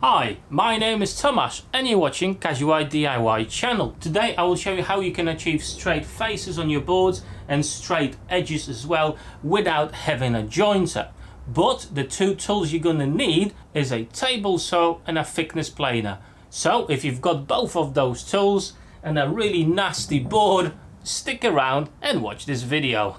Hi, my name is Tomasz and you're watching Casual DIY channel. Today I will show you how you can achieve straight faces on your boards and straight edges as well without having a jointer. But the two tools you're gonna need is a table saw and a thickness planer. So if you've got both of those tools and a really nasty board, stick around and watch this video.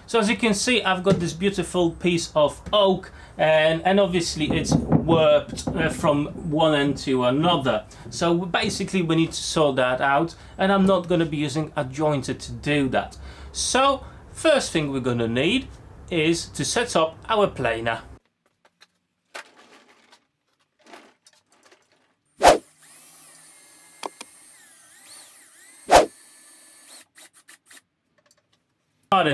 So as you can see, I've got this beautiful piece of oak and obviously it's warped from one end to another. So basically we need to sort that out, and I'm not going to be using a jointer to do that. So first thing we're going to need is to set up our planer.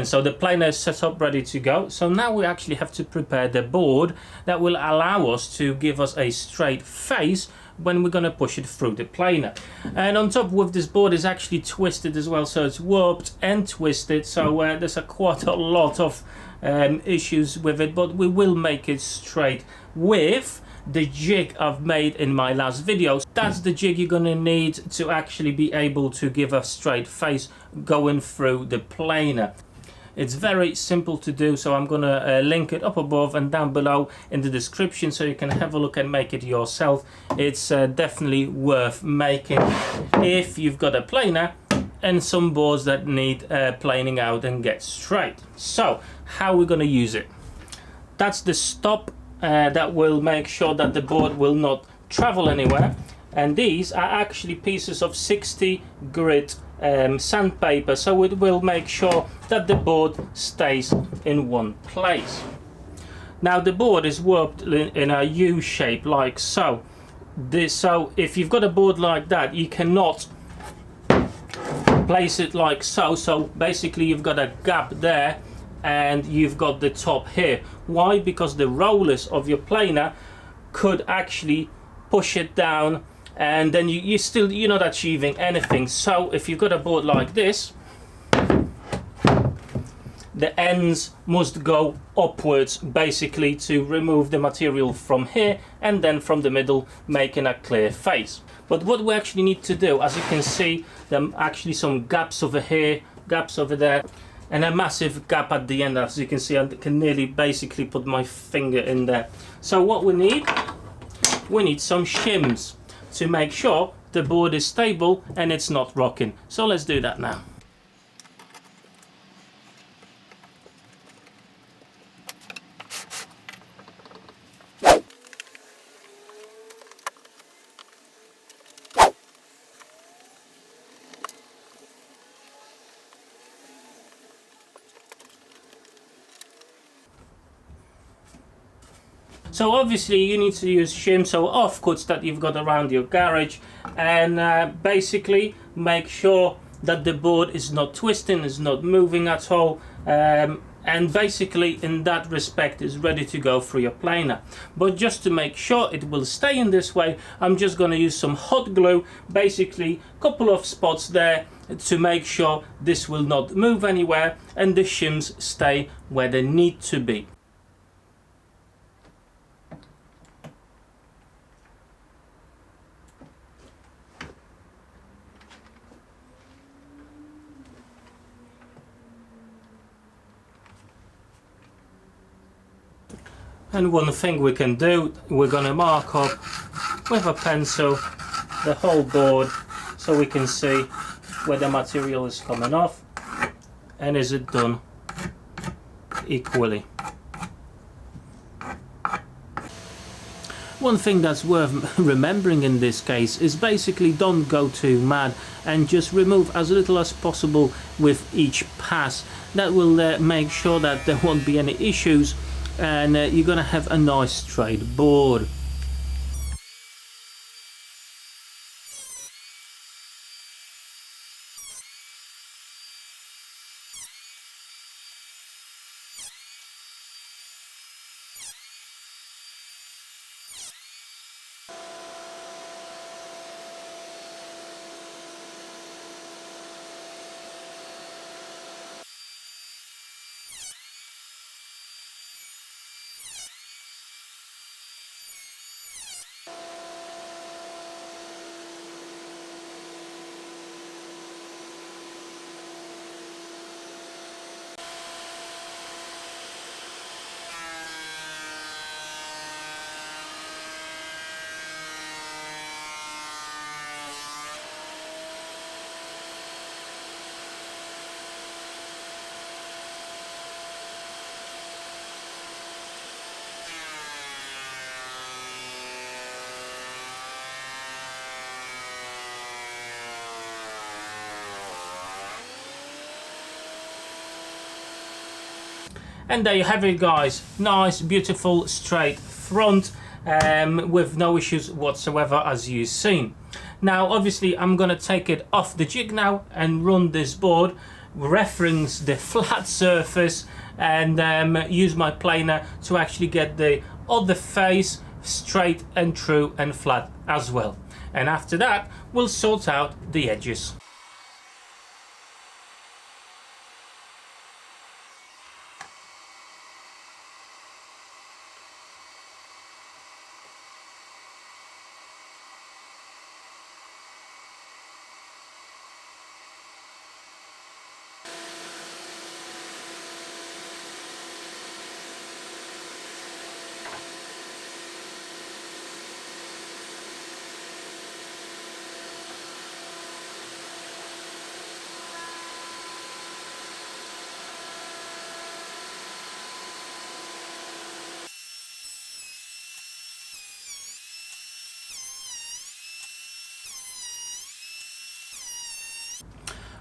So the planer is set up, ready to go. So now we actually have to prepare the board that will allow us to give us a straight face when we're going to push it through the planer. And on top with this board is actually twisted as well, so it's warped and twisted, so there's quite a lot of issues with it, but we will make it straight with the jig I've made in my last video. That's the jig you're gonna need to actually be able to give a straight face going through the planer. It's very simple to do, so I'm gonna link it up above and down below in the description so you can have a look and make it yourself. It's definitely worth making if you've got a planer and some boards that need planing out and get straight. So how we're gonna use it? That's the stop that will make sure that the board will not travel anywhere, and these are actually pieces of 60 grit sandpaper, so it will make sure that the board stays in one place. Now the board is warped in a U shape like so. So if you've got a board like that, you cannot place it like so. So basically you've got a gap there and you've got the top here. Why? Because the rollers of your planer could actually push it down, and then you're not achieving anything. So if you've got a board like this, the ends must go upwards basically to remove the material from here and then from the middle, making a clear face. But what we actually need to do, as you can see, there are actually some gaps over here, gaps over there, and a massive gap at the end. As you can see, I can nearly basically put my finger in there. So what we need some shims to make sure the board is stable and it's not rocking. So let's do that now. So obviously you need to use shims, so offcuts that you've got around your garage, and basically make sure that the board is not twisting, is not moving at all, and basically in that respect is ready to go through your planer. But just to make sure it will stay in this way, I'm just going to use some hot glue, basically a couple of spots there to make sure this will not move anywhere and the shims stay where they need to be. And one thing we can do, we're going to mark up with a pencil the whole board so we can see where the material is coming off and is it done equally. One thing that's worth remembering in this case is basically don't go too mad and just remove as little as possible with each pass. That will make sure that there won't be any issues, and you're gonna have a nice straight board. And there you have it, guys. Nice, beautiful, straight front, with no issues whatsoever, as you've seen. Now obviously I'm gonna take it off the jig now and run this board, reference the flat surface, and use my planer to actually get the other face straight and true and flat as well. And after that we'll sort out the edges.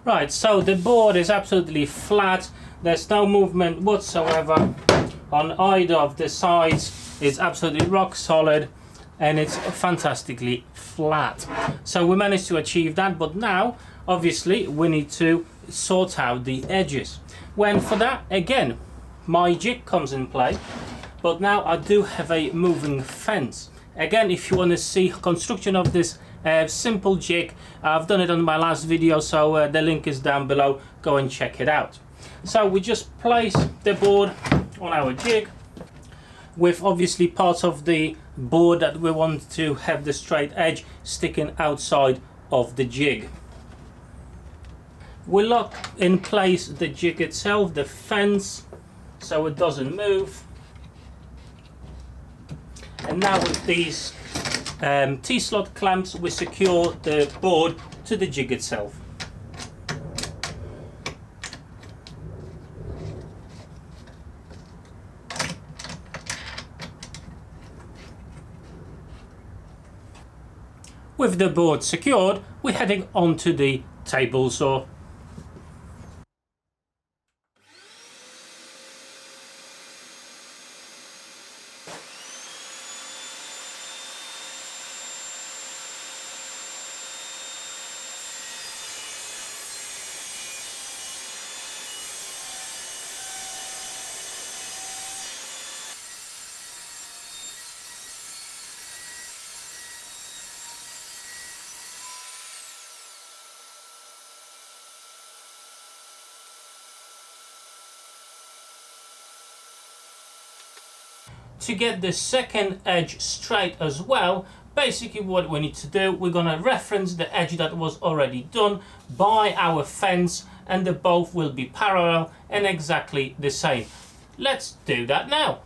Right, so the board is absolutely flat. There's no movement whatsoever on either of the sides. It's absolutely rock solid and it's fantastically flat. So we managed to achieve that, but now obviously we need to sort out the edges. When for that, again, my jig comes in play, but now I do have a moving fence. Again, if you want to see construction of this simple jig, I've done it on my last video, so the link is down below. Go and check it out. So we just place the board on our jig with obviously part of the board that we want to have the straight edge sticking outside of the jig. We lock in place the jig itself, the fence, so it doesn't move. And now with these T-slot clamps, we secure the board to the jig itself. With the board secured, we're heading onto the table saw. To get the second edge straight as well, basically what we need to do, we're going to reference the edge that was already done by our fence, and the both will be parallel and exactly the same. Let's do that now.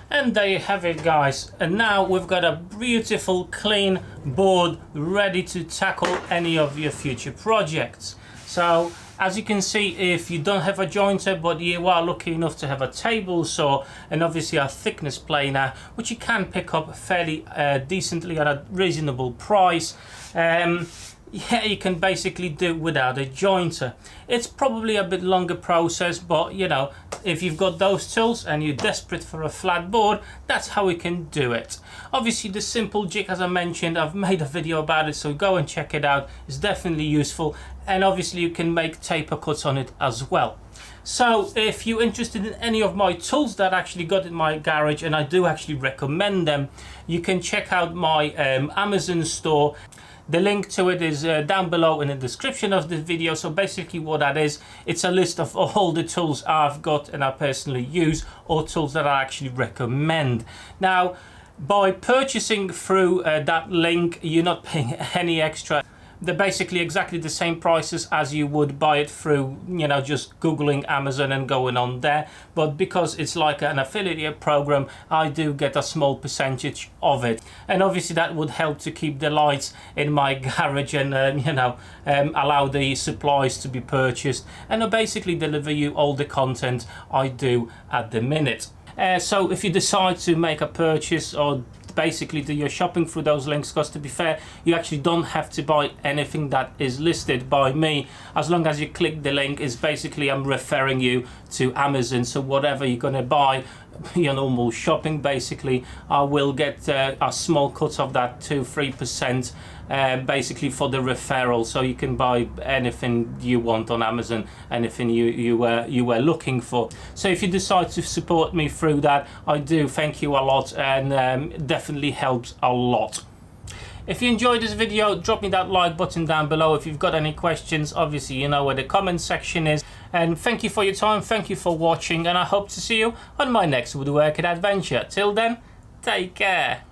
And there you have it, guys, and now we've got a beautiful clean board ready to tackle any of your future projects. So as you can see, if you don't have a jointer but you are lucky enough to have a table saw and obviously a thickness planer, which you can pick up fairly decently at a reasonable price, yeah, you can basically do without a jointer. It's probably a bit longer process, but you know, if you've got those tools and you're desperate for a flat board, that's how we can do it. Obviously the simple jig, as I mentioned, I've made a video about it, so go and check it out. It's definitely useful, and obviously you can make taper cuts on it as well. So if you're interested in any of my tools that I actually got in my garage, and I do actually recommend them, you can check out my Amazon store. The link to it is down below in the description of this video. So basically what that is, it's a list of all the tools I've got and I personally use, or tools that I actually recommend. Now, by purchasing through that link, you're not paying any extra. They're basically exactly the same prices as you would buy it through, you know, just googling Amazon and going on there. But because it's like an affiliate program, I do get a small percentage of it, and obviously that would help to keep the lights in my garage and you know, allow the supplies to be purchased, and I basically deliver you all the content I do at the minute. So if you decide to make a purchase or basically do your shopping through those links, because to be fair, you actually don't have to buy anything that is listed by me. As long as you click the link, is basically I'm referring you to Amazon. So whatever you're gonna buy, your normal shopping, basically I will get a small cut of that, 2-3%, basically for the referral. So you can buy anything you want on Amazon, anything you were looking for. So if you decide to support me through that, I do thank you a lot, and definitely helps a lot. If you enjoyed this video, drop me that like button down below. If you've got any questions, obviously you know where the comment section is. And thank you for your time, thank you for watching, and I hope to see you on my next woodworking adventure. Till then, take care.